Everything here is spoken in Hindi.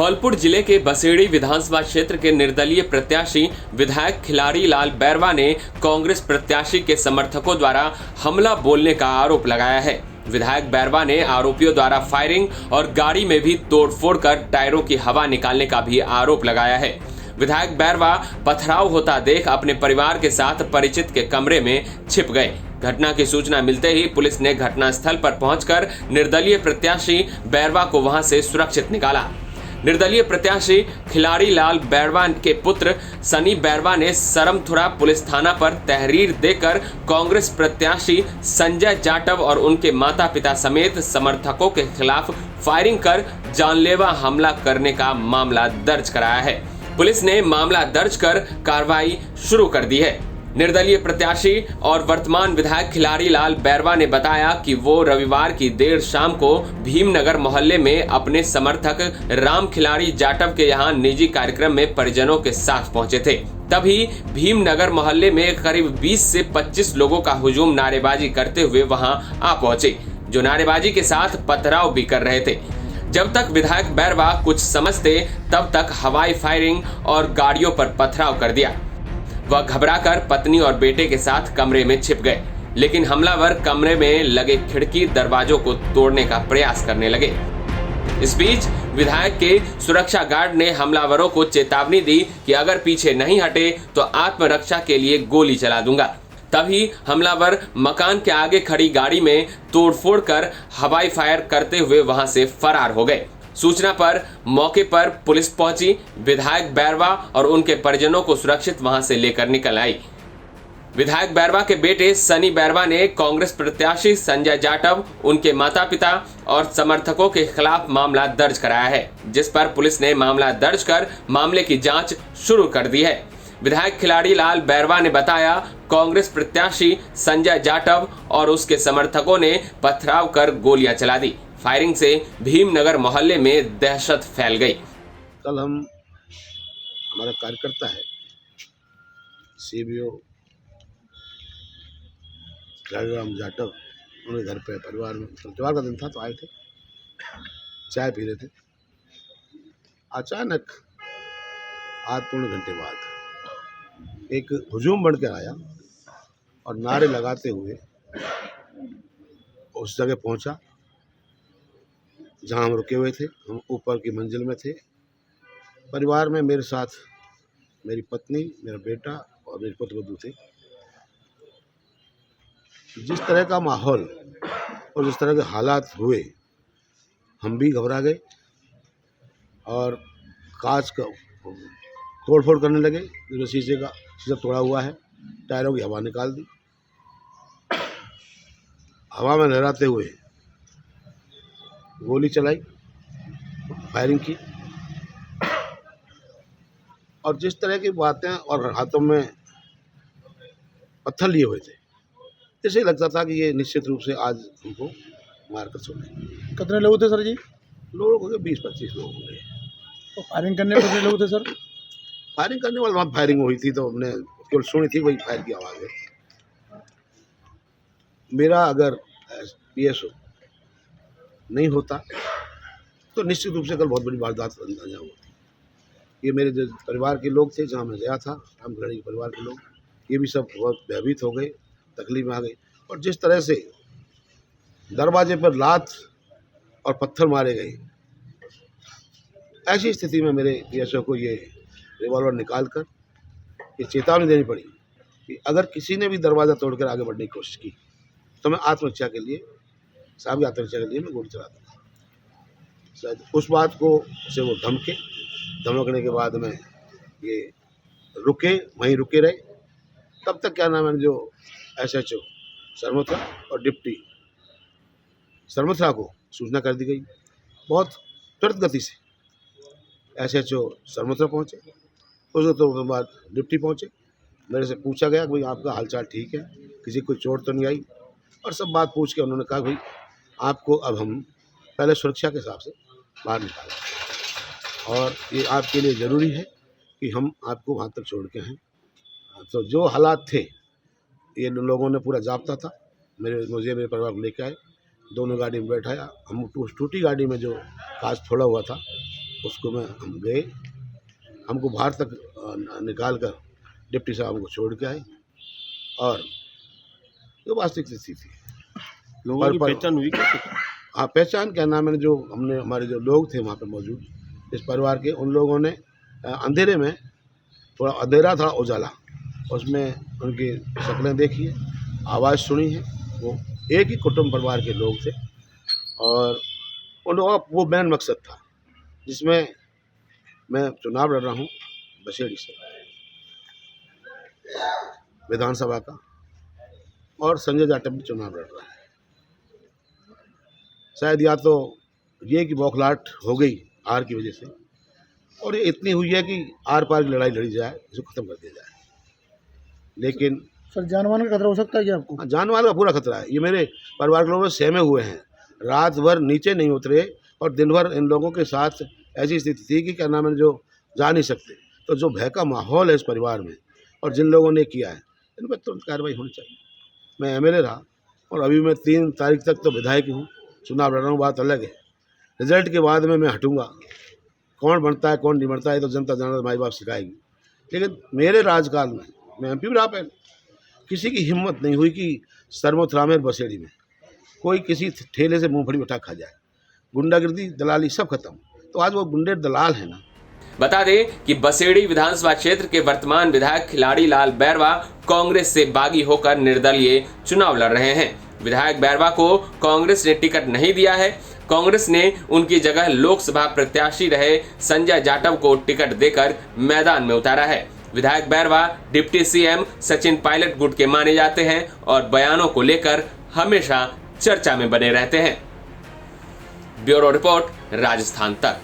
धौलपुर जिले के बसेड़ी विधानसभा क्षेत्र के निर्दलीय प्रत्याशी विधायक खिलाड़ी लाल बैरवा ने कांग्रेस प्रत्याशी के समर्थकों द्वारा हमला बोलने का आरोप लगाया है। विधायक बैरवा ने आरोपियों द्वारा फायरिंग और गाड़ी में भी तोड़फोड़ कर टायरों की हवा निकालने का भी आरोप लगाया है। विधायक बैरवा पथराव होता देख अपने परिवार के साथ परिचित के कमरे में छिप गए। घटना की सूचना मिलते ही पुलिस ने घटनास्थल पर पहुंचकर निर्दलीय प्रत्याशी बैरवा को वहां से सुरक्षित निकाला। निर्दलीय प्रत्याशी खिलाड़ी लाल बैरवा के पुत्र सनी बैरवा ने सरमथुरा पुलिस थाना पर तहरीर देकर कांग्रेस प्रत्याशी संजय जाटव और उनके माता पिता समेत समर्थकों के खिलाफ फायरिंग कर जानलेवा हमला करने का मामला दर्ज कराया है। पुलिस ने मामला दर्ज कर कार्रवाई शुरू कर दी है। निर्दलीय प्रत्याशी और वर्तमान विधायक खिलाड़ी लाल बैरवा ने बताया कि वो रविवार की देर शाम को भीमनगर मोहल्ले में अपने समर्थक राम खिलाड़ी जाटव के यहां निजी कार्यक्रम में परिजनों के साथ पहुंचे थे। तभी भीमनगर मोहल्ले में करीब 20 से 25 लोगों का हुजूम नारेबाजी करते हुए वहां आ पहुंचे, जो नारेबाजी के साथ पथराव भी कर रहे थे। जब तक विधायक बैरवा कुछ समझते तब तक हवाई फायरिंग और गाड़ियों पर पथराव कर दिया। वह घबराकर पत्नी और बेटे के साथ कमरे में छिप गए, लेकिन हमलावर कमरे में लगे खिड़की दरवाजों को तोड़ने का प्रयास करने लगे। इस बीच विधायक के सुरक्षा गार्ड ने हमलावरों को चेतावनी दी कि अगर पीछे नहीं हटे तो आत्मरक्षा के लिए गोली चला दूंगा। तभी हमलावर मकान के आगे खड़ी गाड़ी में तोड़फोड़ कर हवाई फायर करते हुए वहां से फरार हो गए। सूचना पर मौके पर पुलिस पहुंची। विधायक बैरवा और उनके परिजनों को सुरक्षित वहां से लेकर निकल आई। विधायक बैरवा के बेटे सनी बैरवा ने कांग्रेस प्रत्याशी संजय जाटव, उनके माता पिता और समर्थकों के खिलाफ मामला दर्ज कराया है, जिस पर पुलिस ने मामला दर्ज कर मामले की जांच शुरू कर दी है। विधायक खिलाड़ी लाल बैरवा ने बताया, कांग्रेस प्रत्याशी संजय जाटव और उसके समर्थकों ने पथराव कर गोलियां चला दी। फायरिंग से भीमनगर मोहल्ले में दहशत फैल गई। कल हमारा कार्यकर्ता है सीबीओ खिलाड़ी राम जाटव, उन्हें घर पे परिवार में त्योहार का दिन था तो आए थे, चाय पी रहे थे। अचानक आज पौने घंटे बाद एक हुजूम बढ़कर आया और नारे लगाते हुए उस जगह पहुंचा जहां हम रुके हुए थे। हम ऊपर की मंजिल में थे। परिवार में मेरे साथ मेरी पत्नी, मेरा बेटा और मेरे पुत्रवधू थे। जिस तरह का माहौल और जिस तरह के हालात हुए, हम भी घबरा गए और कांच का तोड़फोड़ करने लगे। जो शीशा तोड़ा हुआ है, टायरों की हवा निकाल दी। हवा में लहराते हुए गोली चलाई, फायरिंग की और जिस तरह की बातें और हाथों में पत्थर लिए हुए थे, इससे लगता था कि ये निश्चित रूप से आज हमको मार कर छोड़ेंगे। कितने लोग थे सर जी? लोग हो गए 20-25 लोग हो गए। तो फायरिंग करने वाले कितने लोग थे सर? फायरिंग करने वाले वहाँ फायरिंग हुई थी तो हमने केवल सुनी थी, वही फायर की आवाज़ है। मेरा अगर PSO नहीं होता तो निश्चित रूप से कल बहुत बड़ी वारदात अंजाम होती। ये मेरे जो परिवार के लोग थे, जहाँ मैं गया था, राम खिलाड़ी के परिवार के लोग, ये भी सब बहुत भयभीत हो गए, तकलीफ में आ गए। और जिस तरह से दरवाजे पर लात और पत्थर मारे गए, ऐसी स्थिति में मेरे PSO को ये रिवॉल्वर निकाल कर ये चेतावनी देनी पड़ी कि अगर किसी ने भी दरवाज़ा तोड़कर आगे बढ़ने की कोशिश की तो मैं आत्मरक्षा के लिए, साहब की आत्मरक्षा के लिए मैं गोली चला दूँगा। शायद उस बात को से वो धमकने के बाद में ये वहीं रुके रहे। तब तक क्या नाम है, जो SHO सरमथुरा और डिप्टी सरमथुरा को सूचना कर दी गई। बहुत त्वरित गति से SHO सरमथुरा पहुँचे, उसके बाद डिप्टी पहुँचे। मेरे से पूछा गया कि भाई आपका हालचाल ठीक है, किसी को चोट तो नहीं आई, और सब बात पूछ के उन्होंने कहा भाई आपको अब हम पहले सुरक्षा के हिसाब से बाहर निकालें और ये आपके लिए ज़रूरी है कि हम आपको वहाँ तक छोड़ के हैं। तो जो हालात थे, ये लोगों ने पूरा जाब्ता था, मुझे मेरे परिवार को लेके आए, दोनों गाड़ी में बैठाया। हम टूटी गाड़ी में जो कांच फोड़ा हुआ था उसको हम गए, हमको बाहर तक निकाल कर डिप्टी साहब हमको छोड़ के आए और ये वास्तविक स्थिति थी। लोगों की पहचान हुई कैसे? हाँ, पहचान क्या नाम है, जो हमारे जो लोग थे वहाँ पे मौजूद इस परिवार के, उन लोगों ने अंधेरे में, थोड़ा अंधेरा था उजाला, उसमें उनकी शक्लें देखी है, आवाज़ सुनी है। वो एक ही कुटुंब परिवार के लोग थे और उन लोगों का वो मेन मकसद था, जिसमें मैं चुनाव लड़ रहा हूँ बसेड़ी से विधानसभा का, और संजय जाटव भी चुनाव लड़ रहा है। शायद या तो ये कि बौखलाहट हो गई आर की वजह से, और ये इतनी हुई है कि आर पार की लड़ाई लड़ी जाए, इसको ख़त्म कर दिया जाए। लेकिन सर जान माल का खतरा हो सकता है क्या आपको? जान माल का पूरा खतरा है। ये मेरे परिवार के लोग सहमे हुए हैं, रात भर नीचे नहीं उतरे और दिन भर इन लोगों के साथ ऐसी स्थिति थी कि क्या नाम है, जो जा नहीं सकते। तो जो भय का माहौल है इस परिवार में और जिन लोगों ने किया है, इन पर तुरंत कार्रवाई होनी चाहिए। मैं एमएलए रहा और अभी मैं 3 तारीख तक तो विधायक ही हूँ, चुनाव लड़ रहा हूँ, बात अलग है। रिजल्ट के बाद में मैं हटूँगा, कौन बनता है कौन नहीं बनता है तो जनता जनार्दन माई बाप सिखाएगी। लेकिन मेरे राजकाल में, मैं एमपी भी रहा पहले, किसी की हिम्मत नहीं हुई कि सरमोथरामेर बसेड़ी में कोई किसी ठेले से मूंगफली उठा खा जाए। गुंडागिर्दी, दलाली सब खत्म। तो आज वो गुंडे दलाल है ना। बता दें कि बसेड़ी विधानसभा क्षेत्र के वर्तमान विधायक खिलाड़ी लाल बैरवा कांग्रेस से बागी होकर निर्दलीय चुनाव लड़ रहे हैं। विधायक बैरवा को कांग्रेस ने टिकट नहीं दिया है। कांग्रेस ने उनकी जगह लोकसभा प्रत्याशी रहे संजय जाटव को टिकट देकर मैदान में उतारा है। विधायक बैरवा डिप्टी सीएम सचिन पायलट गुट के माने जाते हैं और बयानों को लेकर हमेशा चर्चा में बने रहते हैं। ब्यूरो रिपोर्ट, राजस्थान तक।